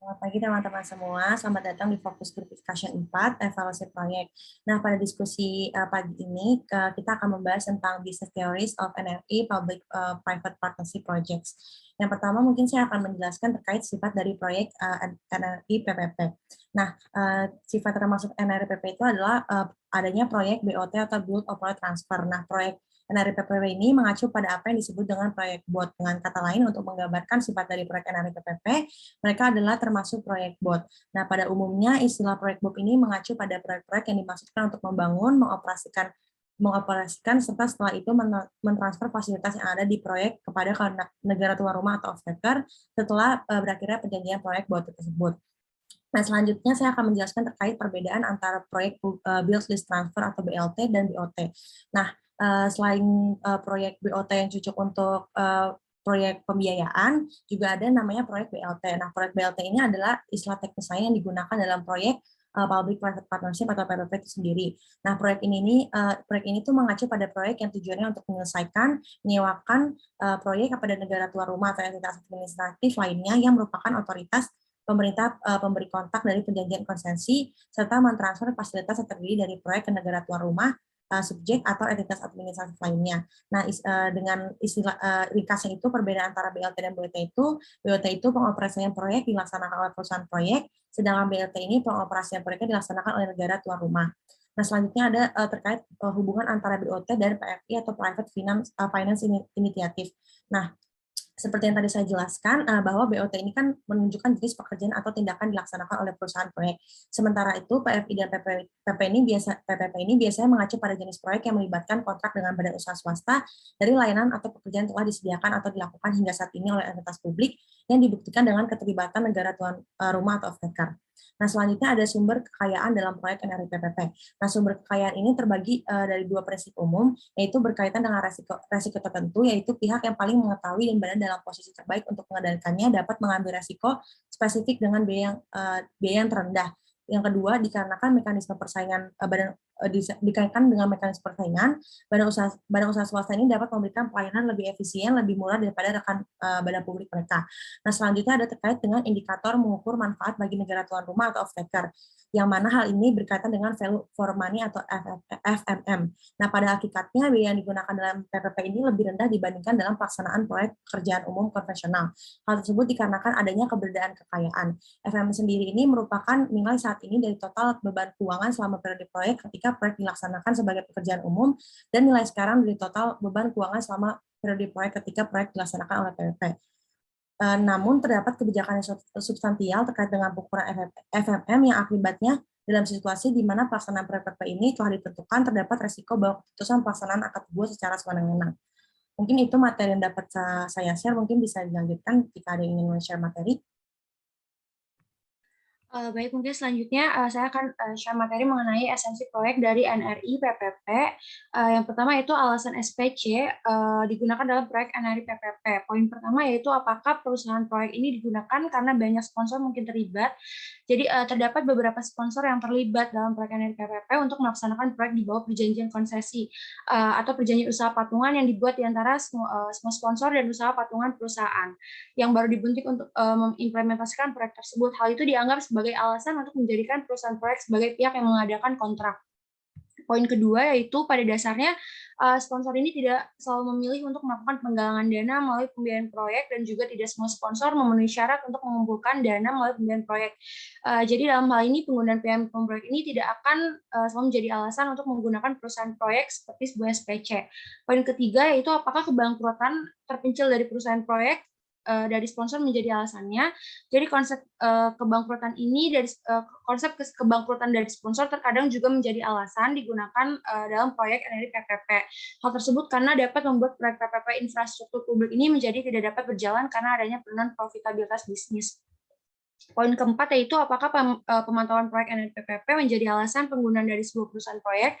Selamat pagi teman-teman semua, selamat datang di Fokus Group Discussion 4, evaluasi proyek. Nah, pada diskusi pagi ini, kita akan membahas tentang Business Theories of NRI Public-Private Partnership Projects. Yang pertama, mungkin saya akan menjelaskan terkait sifat dari proyek NRI PPP. Nah, sifat termasuk NRI PPP itu adalah adanya proyek BOT atau Build Operate Transfer. Nah, proyek NRI PPP ini mengacu pada apa yang disebut dengan proyek BOT. Dengan kata lain, untuk menggambarkan sifat dari proyek NRI PPP, mereka adalah termasuk proyek BOT. Nah, pada umumnya istilah proyek BOT ini mengacu pada proyek-proyek yang dimaksudkan untuk membangun, mengoperasikan serta setelah itu mentransfer fasilitas yang ada di proyek kepada negara tuan rumah atau off-taker setelah berakhirnya perjanjian proyek BOT tersebut. Nah, selanjutnya saya akan menjelaskan terkait perbedaan antara proyek Build Lease Transfer atau BLT dan BOT. Nah, selain proyek BOT yang cocok untuk proyek pembiayaan, juga ada namanya proyek BLT. Nah, proyek BLT ini adalah istilah teknis lain yang digunakan dalam proyek Public Private Partnership atau PPP itu sendiri. Nah, proyek ini tuh mengacu pada proyek yang tujuannya untuk menyelesaikan, menyewakan proyek kepada negara tuan rumah atau entitas administratif lainnya yang merupakan otoritas pemerintah pemberi kontak dari perjanjian konsensi, serta mentransfer fasilitas yang terdiri dari proyek ke negara tuan rumah, subjek atau entitas administratif lainnya. Nah, dengan istilah ringkasnya itu, perbedaan antara BLT dan BOT itu pengoperasian proyek dilaksanakan oleh perusahaan proyek, sedangkan BLT ini pengoperasian proyeknya dilaksanakan oleh negara tuan rumah. Nah, selanjutnya ada terkait hubungan antara BOT dan PFI atau Private Finance Initiative. Nah, seperti yang tadi saya jelaskan, bahwa BOT ini kan menunjukkan jenis pekerjaan atau tindakan dilaksanakan oleh perusahaan proyek. Sementara itu, PFI dan PPP ini biasanya mengacu pada jenis proyek yang melibatkan kontrak dengan badan usaha swasta dari layanan atau pekerjaan telah disediakan atau dilakukan hingga saat ini oleh entitas publik yang dibuktikan dengan keterlibatan negara tuan rumah atau off-taker. Nah, selanjutnya ada sumber kekayaan dalam proyek NRI PPP. Nah, sumber kekayaan ini terbagi dari dua prinsip umum, yaitu berkaitan dengan resiko tertentu, yaitu pihak yang paling mengetahui dan berada dalam posisi terbaik untuk mengendalikannya dapat mengambil resiko spesifik dengan biaya yang terendah. Yang kedua, dikarenakan mekanisme persaingan dikaitkan dengan mekanisme persaingan, badan usaha swasta ini dapat memberikan pelayanan lebih efisien, lebih murah daripada rekan badan publik mereka. Nah, selanjutnya ada terkait dengan indikator mengukur manfaat bagi negara tuan rumah atau off-taker, yang mana hal ini berkaitan dengan value for money atau FMM. Nah, pada hakikatnya biaya yang digunakan dalam PPP ini lebih rendah dibandingkan dalam pelaksanaan proyek pekerjaan umum konvensional. Hal tersebut dikarenakan adanya keberadaan kekayaan. FMM sendiri ini merupakan nilai saat ini dari total beban keuangan selama periode proyek ketika proyek dilaksanakan sebagai pekerjaan umum, dan nilai sekarang dari total beban keuangan selama periode proyek ketika proyek dilaksanakan oleh PPP. Namun terdapat kebijakan yang substansial terkait dengan pengukuran FMM yang akibatnya dalam situasi di mana pelaksanaan PPP ini telah ditentukan terdapat resiko bahwa keputusan pelaksanaan akan dibuat secara sewenang-wenang. Mungkin itu materi yang dapat saya share, mungkin bisa dilanjutkan jika ada yang ingin share materi. Baik, mungkin selanjutnya saya akan share materi mengenai esensi proyek dari NRI PPP. Yang pertama yaitu alasan SPC digunakan dalam proyek NRI PPP. Poin pertama yaitu apakah perusahaan proyek ini digunakan karena banyak sponsor mungkin terlibat. Jadi terdapat beberapa sponsor yang terlibat dalam proyek NRI PPP untuk melaksanakan proyek di bawah perjanjian konsesi atau perjanjian usaha patungan yang dibuat di antara semua sponsor dan usaha patungan perusahaan yang baru dibentuk untuk mengimplementasikan proyek tersebut. Hal itu dianggap sebagai alasan untuk menjadikan perusahaan proyek sebagai pihak yang mengadakan kontrak. Poin kedua yaitu pada dasarnya sponsor ini tidak selalu memilih untuk melakukan penggalangan dana melalui pembiayaan proyek, dan juga tidak semua sponsor memenuhi syarat untuk mengumpulkan dana melalui pembiayaan proyek. Jadi dalam hal ini penggunaan pembiayaan proyek ini tidak akan selalu menjadi alasan untuk menggunakan perusahaan proyek seperti sebuah SPC. Poin ketiga yaitu apakah kebangkrutan terpencil dari perusahaan proyek dari sponsor menjadi alasannya. Jadi konsep kebangkrutan ini konsep kebangkrutan dari sponsor terkadang juga menjadi alasan digunakan dalam proyek NRI PPP. Hal tersebut karena dapat membuat proyek PPP infrastruktur publik ini menjadi tidak dapat berjalan karena adanya penurunan profitabilitas bisnis. Poin keempat yaitu apakah pemantauan proyek NRI PPP menjadi alasan penggunaan dari sebuah perusahaan proyek.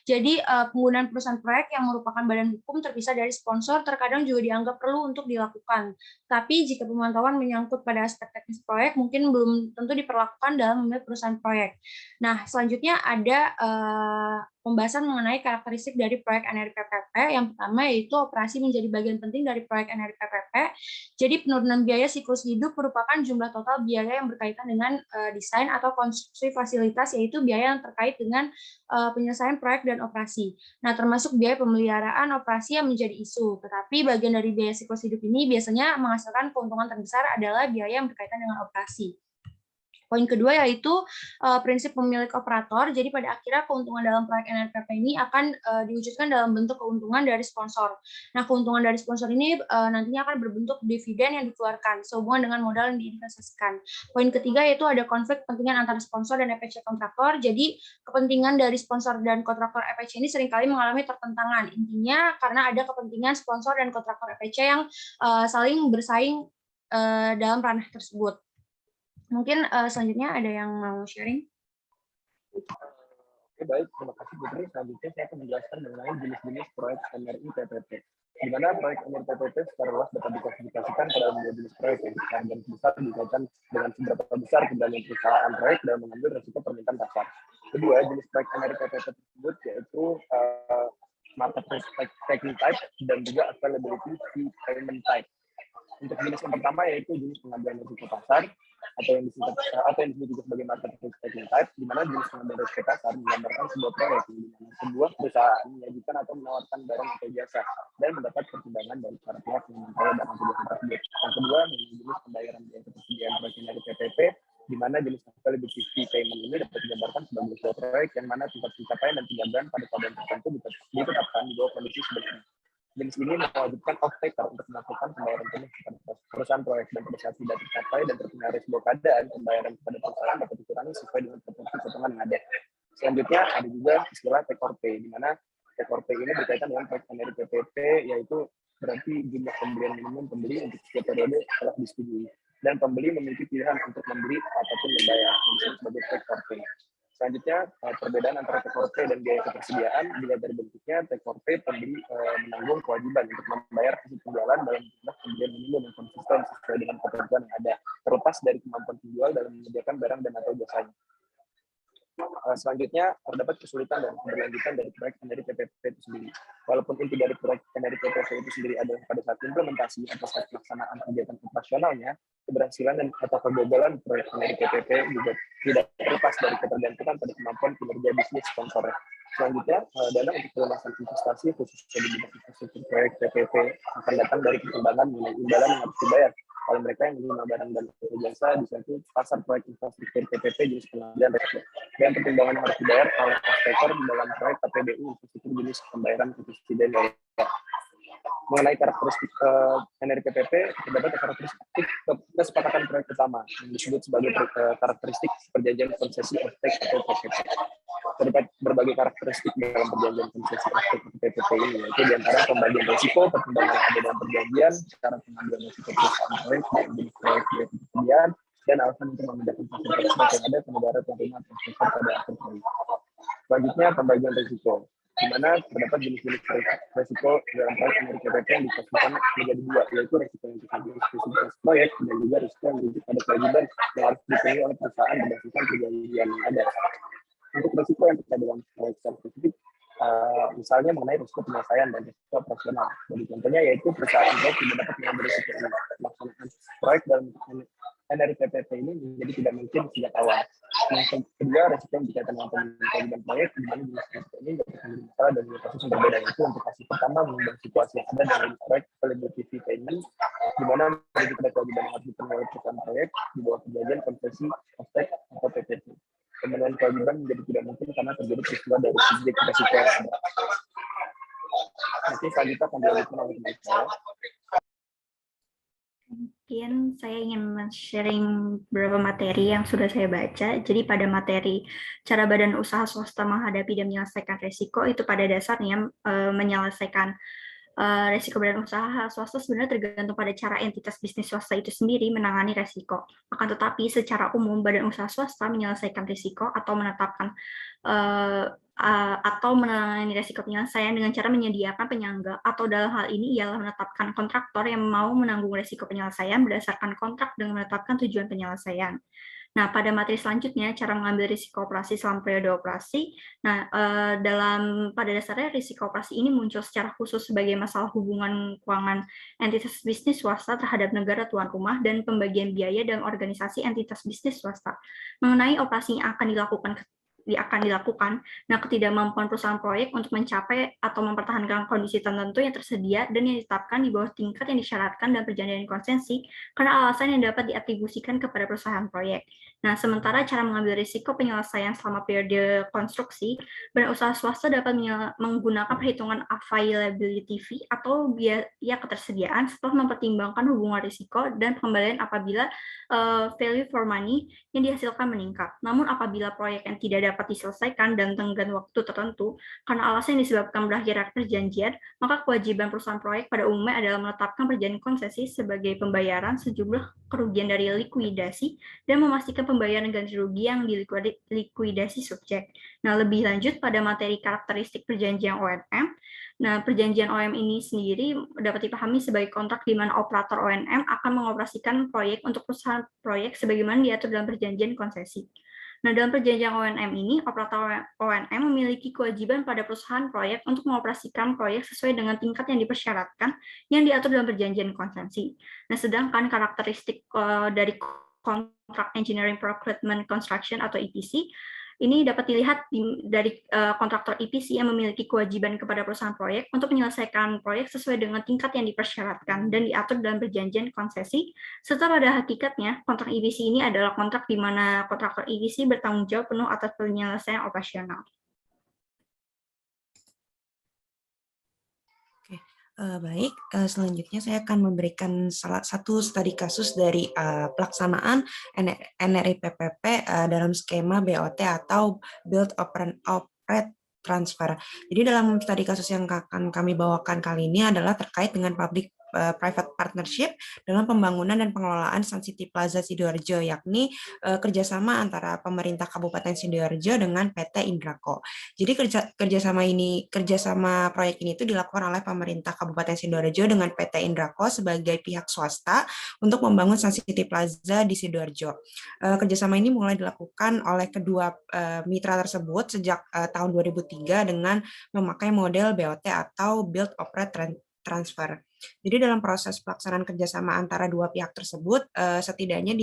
Jadi penggunaan perusahaan proyek yang merupakan badan hukum terpisah dari sponsor terkadang juga dianggap perlu untuk dilakukan. Tapi jika pemantauan menyangkut pada aspek teknis proyek, mungkin belum tentu diperlakukan dalam memilih perusahaan proyek. Nah, selanjutnya ada pembahasan mengenai karakteristik dari proyek NRI PPP. Yang pertama yaitu operasi menjadi bagian penting dari proyek NRI PPP. Jadi penurunan biaya siklus hidup merupakan jumlah total biaya yang berkaitan dengan desain atau konstruksi fasilitas, yaitu biaya yang terkait dengan penyelesaian proyek dan operasi. Nah, termasuk biaya pemeliharaan operasi yang menjadi isu. Tetapi bagian dari biaya siklus hidup ini biasanya menghasilkan keuntungan terbesar adalah biaya yang berkaitan dengan operasi. Poin kedua yaitu prinsip pemilik operator. Jadi pada akhirnya keuntungan dalam proyek NRPP ini akan diwujudkan dalam bentuk keuntungan dari sponsor. Nah, keuntungan dari sponsor ini nantinya akan berbentuk dividen yang dikeluarkan sehubungan dengan modal yang diinvestasikan. Poin ketiga yaitu ada konflik kepentingan antara sponsor dan EPC kontraktor. Jadi kepentingan dari sponsor dan kontraktor EPC ini seringkali mengalami pertentangan. Intinya karena ada kepentingan sponsor dan kontraktor EPC yang saling bersaing dalam ranah tersebut. Mungkin selanjutnya ada yang mau sharing? Oke, baik. Terima kasih, Putri. Selanjutnya saya akan menjelaskan mengenai jenis-jenis proyek NRI PPP. Di mana proyek NRI PPP secara luas dapat diklasifikasikan ke dalam dua jenis proyek yang besar dan besar dikaitkan dengan seberapa besar keberanian perusahaan proyek dalam mengambil risiko permintaan pasar. Kedua, jenis proyek NRI PPP tersebut yaitu market risk taking type dan juga availability fee payment type. Untuk jenis yang pertama yaitu jenis pengambilan risiko pasar atau yang disebut juga sebagai market risk taking type, di mana jenis pengambilan risiko pasar menggambarkan sebuah proyek di mana sebuah perusahaan menyajikan atau menawarkan barang atau jasa dan mendapat pertimbangan dari para pihak yang memperoleh barang atau jasa tersebut. Yang kedua, jenis pembayaran biaya ketersediaan proyek dari PPP, di mana jenis availability fee payment ini dapat digambarkan sebagai sebuah proyek yang mana tingkat pencapaian dan penjagaan pada keadaan tertentu ditetapkan di bawah kondisi sebelumnya. Jenis ini mewajibkan off-taker untuk melakukan pembayaran penuh kepada perusahaan proyek dan pada saat tidak tercapai dan terpengaruh sebuah keadaan, pembayaran kepada perusahaan dapat dikurangi sesuai dengan proporsi potongan yang ada. Selanjutnya ada juga istilah take or pay, di mana take or pay ini berkaitan dengan proyek NRI PPP, yaitu berarti jumlah pembelian minimum pembeli untuk setiap periode telah disetujui dan pembeli memiliki pilihan untuk membeli ataupun membayar, disebut sebagai take or pay. Selanjutnya, perbedaan antara take or pay dan biaya ketersediaan, dilihat dari bentuknya, take or pay pembeli menanggung kewajiban untuk membayar hasil penjualan dalam jumlah pembelian minimum yang konsisten sesuai dengan ketentuan yang ada, terlepas dari kemampuan penjual dalam menyediakan barang dan atau jasanya. Selanjutnya, terdapat kesulitan dan keberlanjutan dari proyek NRI PPP itu sendiri. Walaupun inti dari proyek NRI PPP itu sendiri adalah pada saat implementasi atau saat pelaksanaan kegiatan operasionalnya, keberhasilan dan atau kegagalan proyek NRI PPP juga tidak terlepas dari ketergantungan pada kemampuan kinerja bisnis sponsornya. Selanjutnya, dana untuk pelunasan investasi khususnya di bidang infrastruktur proyek PPP akan datang dari pertimbangan mengenai imbalan yang harus dibayar oleh mereka yang menerima barang dan jasa di suatu pasar proyek infrastruktur PPP jenis pengambilan risiko dan pertimbangan yang harus dibayar oleh off-taker dalam proyek KPBU infrastruktur jenis pembayaran subsidi daya. Mengenai karakteristik NRI PPP, terdapat karakteristik kesepakatan proyek utama yang disebut sebagai karakteristik perjanjian konsesi off-take atau PPP. Terdapat berbagai karakteristik dalam perjanjian konsesi off-take atau PPP ini, yaitu diantara pembagian risiko, pertimbangan yang ada dalam perjanjian, cara pengambilan risiko perusahaan proyek, jenis proyek kemudian, dan alasan untuk memindahkan fasilitas yang ada ke negara penerima investor pada akhir proyek. Selanjutnya, pembagian risiko, di mana terdapat jenis-jenis risiko dalam proyek NRI PPP yang diklasifikasikan menjadi dua, yaitu risiko yang terkait spesifikasi proyek dan juga risiko yang merujuk pada kewajiban yang harus dipenuhi oleh perusahaan berdasarkan perjanjian yang ada. Untuk risiko yang terkait dengan proyek secara spesifik, misalnya mengenai risiko penyelesaian dan risiko operasional. Jadi contohnya yaitu perusahaan proyek tidak dapat mengambil risiko pelaksanaan proyek dalam NRI PPP ini menjadi tidak mungkin sejak awal. Yang kedua, risiko yang berkaitan dengan kewajiban proyek, di mana jenis risiko ini dapat menjadi masalah dan kasus yang berbeda. Itu untuk kasus pertama mengubah situasi yang ada dalam proyek availability payment, di mana merujuk pada kewajiban yang harus dipenuhi oleh perusahaan proyek di bawah perjanjian konsesi off-take atau PPP. Pemenuhan kewajiban menjadi tidak mungkin karena terjadi peristiwa dari subjek risiko yang ada. Nanti selanjutnya akan dilanjutkan oleh teman saya. Mungkin saya ingin sharing beberapa materi yang sudah saya baca. Jadi pada materi cara badan usaha swasta menghadapi dan menyelesaikan risiko, itu pada dasarnya menyelesaikan risiko badan usaha swasta sebenarnya tergantung pada cara entitas bisnis swasta itu sendiri menangani risiko. Akan tetapi secara umum badan usaha swasta menyelesaikan risiko atau menetapkan atau menangani risiko penyelesaian dengan cara menyediakan penyangga, atau dalam hal ini ialah menetapkan kontraktor yang mau menanggung risiko penyelesaian berdasarkan kontrak dengan menetapkan tujuan penyelesaian. Nah, pada materi selanjutnya, cara mengambil risiko operasi selama periode operasi. Nah, pada dasarnya risiko operasi ini muncul secara khusus sebagai masalah hubungan keuangan entitas bisnis swasta terhadap negara tuan rumah dan pembagian biaya dalam organisasi entitas bisnis swasta. Mengenai operasi yang akan dilakukan. Nah, ketidakmampuan perusahaan proyek untuk mencapai atau mempertahankan kondisi tertentu yang tersedia dan yang ditetapkan di bawah tingkat yang disyaratkan dalam perjanjian konsensi karena alasan yang dapat diatribusikan kepada perusahaan proyek. Nah, sementara cara mengambil risiko penyelesaian selama periode konstruksi, badan usaha swasta dapat menggunakan perhitungan availability fee atau biaya ketersediaan setelah mempertimbangkan hubungan risiko dan pengembalian apabila value for money yang dihasilkan meningkat. Namun apabila proyek yang tidak dapat diselesaikan dan tenggat waktu tertentu karena alasan yang disebabkan berakhirnya perjanjian, maka kewajiban perusahaan proyek pada umumnya adalah menetapkan perjanjian konsesi sebagai pembayaran sejumlah kerugian dari likuidasi dan memastikan pembayaran ganti rugi yang dilikuidasi subjek. Nah, lebih lanjut pada materi karakteristik perjanjian ONM. Nah, perjanjian ONM ini sendiri dapat dipahami sebagai kontrak di mana operator ONM akan mengoperasikan proyek untuk perusahaan proyek sebagaimana diatur dalam perjanjian konsesi. Nah, dalam perjanjian ONM ini, operator ONM memiliki kewajiban pada perusahaan proyek untuk mengoperasikan proyek sesuai dengan tingkat yang dipersyaratkan yang diatur dalam perjanjian konsesi. Nah, sedangkan karakteristik dari kontrak engineering procurement construction atau EPC ini dapat dilihat dari kontraktor EPC yang memiliki kewajiban kepada perusahaan proyek untuk menyelesaikan proyek sesuai dengan tingkat yang dipersyaratkan dan diatur dalam perjanjian konsesi, serta pada hakikatnya kontrak EPC ini adalah kontrak di mana kontraktor EPC bertanggung jawab penuh atas penyelesaian operasional. Baik, selanjutnya saya akan memberikan salah satu studi kasus dari pelaksanaan NRI PPP dalam skema BOT atau Build Operate Transfer. Jadi dalam studi kasus yang akan kami bawakan kali ini adalah terkait dengan private partnership dalam pembangunan dan pengelolaan Sun City Plaza Sidoarjo, yakni kerjasama antara pemerintah Kabupaten Sidoarjo dengan PT Indrako. Jadi kerjasama proyek ini itu dilakukan oleh pemerintah Kabupaten Sidoarjo dengan PT Indrako sebagai pihak swasta untuk membangun Sun City Plaza di Sidoarjo. Kerjasama ini mulai dilakukan oleh kedua mitra tersebut sejak tahun 2003 dengan memakai model BOT atau Build Operate Transfer. Jadi dalam proses pelaksanaan kerjasama antara dua pihak tersebut, setidaknya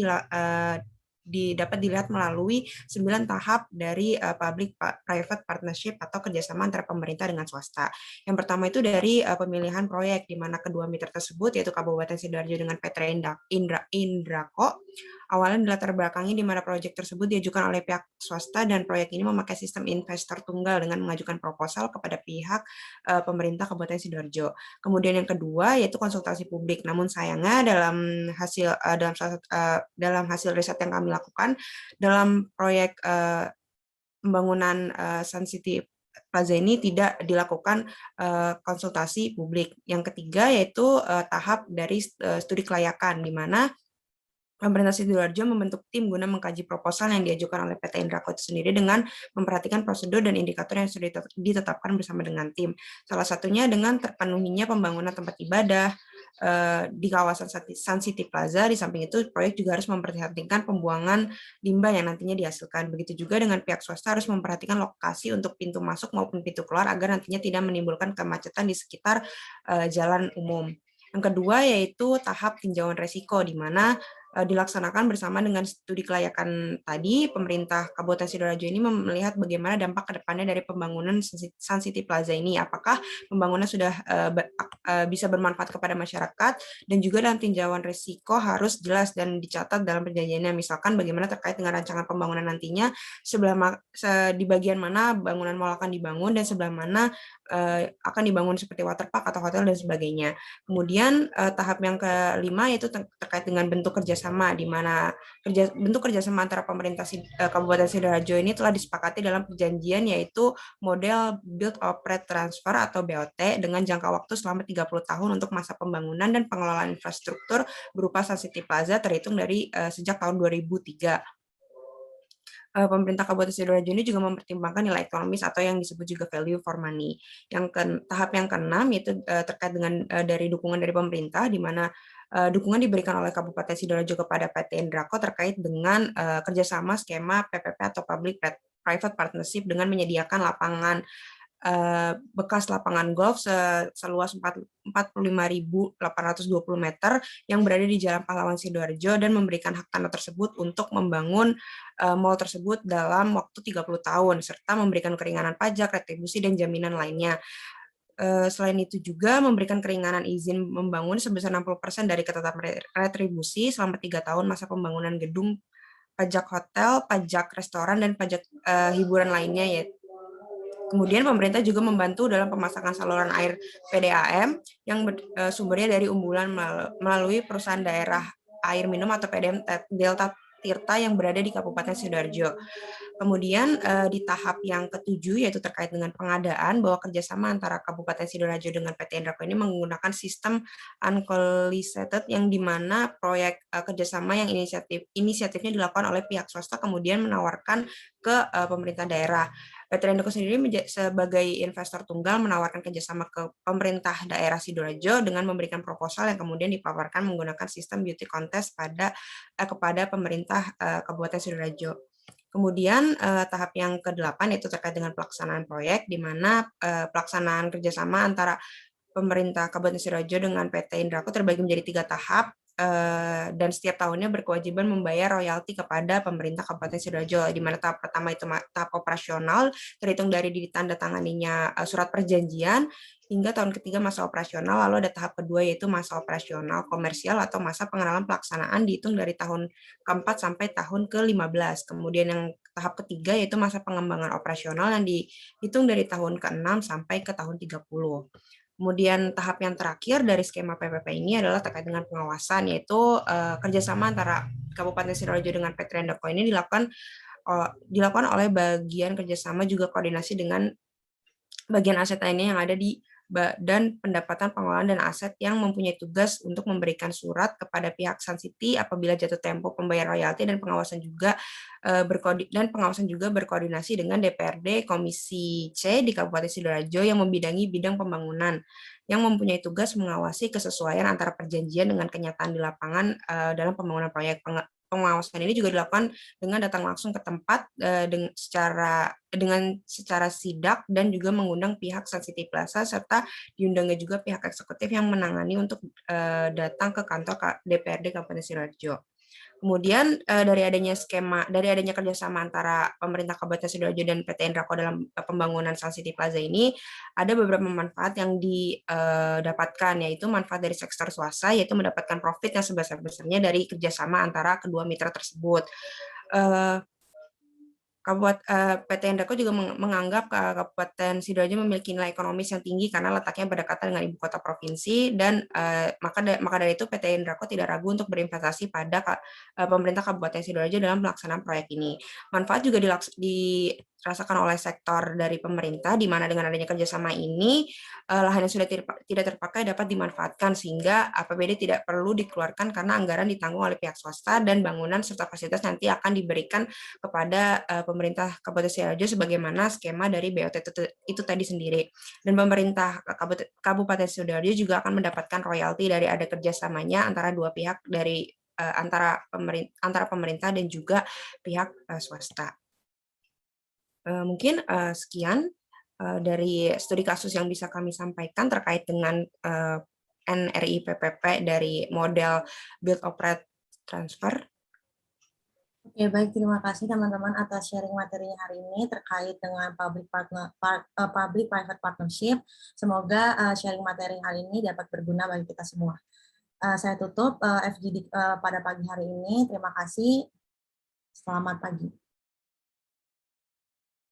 dapat dilihat melalui 9 tahap dari public-private partnership atau kerjasama antara pemerintah dengan swasta. Yang pertama itu dari pemilihan proyek, di mana kedua mitra tersebut, yaitu Kabupaten Sidoarjo dengan PT Indrako, awalnya dilatar belakangi di mana proyek tersebut diajukan oleh pihak swasta dan proyek ini memakai sistem investor tunggal dengan mengajukan proposal kepada pihak pemerintah Kabupaten Sidoarjo. Kemudian yang kedua yaitu konsultasi publik. Namun sayangnya dalam hasil riset yang kami lakukan dalam proyek pembangunan Sun City Plaza ini tidak dilakukan konsultasi publik. Yang ketiga yaitu tahap dari studi kelayakan, di mana pemerintah Sidoarjo membentuk tim guna mengkaji proposal yang diajukan oleh PT Indrako itu sendiri dengan memperhatikan prosedur dan indikator yang sudah ditetapkan bersama dengan tim. Salah satunya dengan terpenuhinya pembangunan tempat ibadah di kawasan Sun City Plaza. Di samping itu, proyek juga harus memperhatikan pembuangan limbah yang nantinya dihasilkan. Begitu juga dengan pihak swasta harus memperhatikan lokasi untuk pintu masuk maupun pintu keluar agar nantinya tidak menimbulkan kemacetan di sekitar jalan umum. Yang kedua yaitu tahap tinjauan resiko, di mana dilaksanakan bersama dengan studi kelayakan tadi. Pemerintah Kabupaten Sidoarjo ini melihat bagaimana dampak ke depannya dari pembangunan Sun City Plaza ini. Apakah pembangunan sudah bisa bermanfaat kepada masyarakat, dan juga dalam tinjauan risiko harus jelas dan dicatat dalam perjanjiannya. Misalkan bagaimana terkait dengan rancangan pembangunan nantinya, di bagian mana bangunan mal akan dibangun dan sebelah mana akan dibangun seperti waterpark atau hotel dan sebagainya. Kemudian tahap yang kelima yaitu terkait dengan bentuk kerjasama, di mana bentuk kerjasama antara pemerintah Kabupaten Sidoarjo ini telah disepakati dalam perjanjian yaitu model Build Operate Transfer atau BOT dengan jangka waktu selama 30 tahun untuk masa pembangunan dan pengelolaan infrastruktur berupa Sun City Plaza terhitung dari sejak tahun 2003. pemerintah Kabupaten Sidoarjo ini juga mempertimbangkan nilai ekonomis atau yang disebut juga value for money. Tahap yang keenam yaitu terkait dengan dari dukungan dari pemerintah, di mana dukungan diberikan oleh Kabupaten Sidoarjo kepada PT Indrako terkait dengan kerjasama skema PPP atau Public Private Partnership dengan menyediakan lapangan bekas lapangan golf seluas 45.820 meter yang berada di Jalan Pahlawan Sidoarjo dan memberikan hak tanah tersebut untuk membangun mal tersebut dalam waktu 30 tahun serta memberikan keringanan pajak, retribusi, dan jaminan lainnya. Selain itu juga memberikan keringanan izin membangun sebesar 60% dari ketetapan retribusi selama 3 tahun masa pembangunan gedung, pajak hotel, pajak restoran, dan pajak hiburan lainnya ya. Kemudian pemerintah juga membantu dalam pemasangan saluran air PDAM yang sumbernya dari Umbulan melalui perusahaan daerah air minum atau PDAM Delta Tirta yang berada di Kabupaten Sidoarjo. Kemudian di tahap yang ketujuh yaitu terkait dengan pengadaan, bahwa kerjasama antara Kabupaten Sidoarjo dengan PT Indrako ini menggunakan sistem unsolicited yang dimana proyek kerjasama yang inisiatifnya dilakukan oleh pihak swasta kemudian menawarkan ke pemerintah daerah. PT Indrako sendiri sebagai investor tunggal menawarkan kerjasama ke pemerintah daerah Sidoarjo dengan memberikan proposal yang kemudian dipaparkan menggunakan sistem beauty contest kepada pemerintah Kabupaten Sidoarjo. Kemudian tahap yang ke-8 yaitu terkait dengan pelaksanaan proyek, di mana pelaksanaan kerjasama antara pemerintah Kabupaten Sidoarjo dengan PT Indrako terbagi menjadi 3 tahap, dan setiap tahunnya berkewajiban membayar royalti kepada pemerintah Kabupaten Sidoarjo, di mana tahap pertama itu tahap operasional, terhitung dari ditandatanganinya surat perjanjian, hingga tahun ketiga masa operasional, lalu ada tahap kedua yaitu masa operasional komersial atau masa pengenalan pelaksanaan dihitung dari tahun keempat sampai tahun ke-15. Kemudian yang tahap ketiga yaitu masa pengembangan operasional yang dihitung dari tahun ke-6 sampai ke tahun 30. Kemudian tahap yang terakhir dari skema PPP ini adalah terkait dengan pengawasan, yaitu kerjasama antara Kabupaten Sidoarjo dengan PT Indrako ini dilakukan oleh bagian kerjasama juga koordinasi dengan bagian aset lainnya yang ada di dan pendapatan pengelolaan dan aset yang mempunyai tugas untuk memberikan surat kepada pihak Sun City apabila jatuh tempo pembayaran royalti, dan pengawasan juga berkoordinasi dengan DPRD Komisi C di Kabupaten Sidoarjo yang membidangi bidang pembangunan yang mempunyai tugas mengawasi kesesuaian antara perjanjian dengan kenyataan di lapangan dalam pembangunan proyek. Pengawasan ini juga dilakukan dengan datang langsung ke tempat dengan secara sidak dan juga mengundang pihak Sun City Plaza serta diundangnya juga pihak eksekutif yang menangani untuk datang ke kantor DPRD Kabupaten Sidoarjo. Kemudian dari adanya kerjasama antara pemerintah Kabupaten Sidoarjo dan PT Indrako dalam pembangunan Sun City Plaza ini, ada beberapa manfaat yang didapatkan, yaitu manfaat dari sektor swasta, yaitu mendapatkan profit yang sebesar-besarnya dari kerjasama antara kedua mitra tersebut. PT Indrako juga menganggap Kabupaten Sidoarjo memiliki nilai ekonomis yang tinggi karena letaknya berdekatan dengan ibu kota provinsi, dan maka dari itu PT Indrako tidak ragu untuk berinvestasi pada pemerintah Kabupaten Sidoarjo dalam pelaksanaan proyek ini. Manfaat juga dirasakan oleh sektor dari pemerintah, di mana dengan adanya kerjasama ini lahan yang sudah tidak terpakai dapat dimanfaatkan sehingga APBD tidak perlu dikeluarkan karena anggaran ditanggung oleh pihak swasta, dan bangunan serta fasilitas nanti akan diberikan kepada pemerintah Kabupaten Sidoarjo sebagaimana skema dari BOT itu tadi sendiri. Dan pemerintah Kabupaten Sidoarjo juga akan mendapatkan royalti dari ada kerjasamanya antara dua pihak dari antara pemerintah dan juga pihak swasta. Mungkin sekian dari studi kasus yang bisa kami sampaikan terkait dengan NRI PPP dari model Build Operate Transfer. Oke, baik, terima kasih teman-teman atas sharing materinya hari ini terkait dengan Public-Private Partnership. Semoga sharing materi hari ini dapat berguna bagi kita semua. Saya tutup FGD pada pagi hari ini. Terima kasih. Selamat pagi.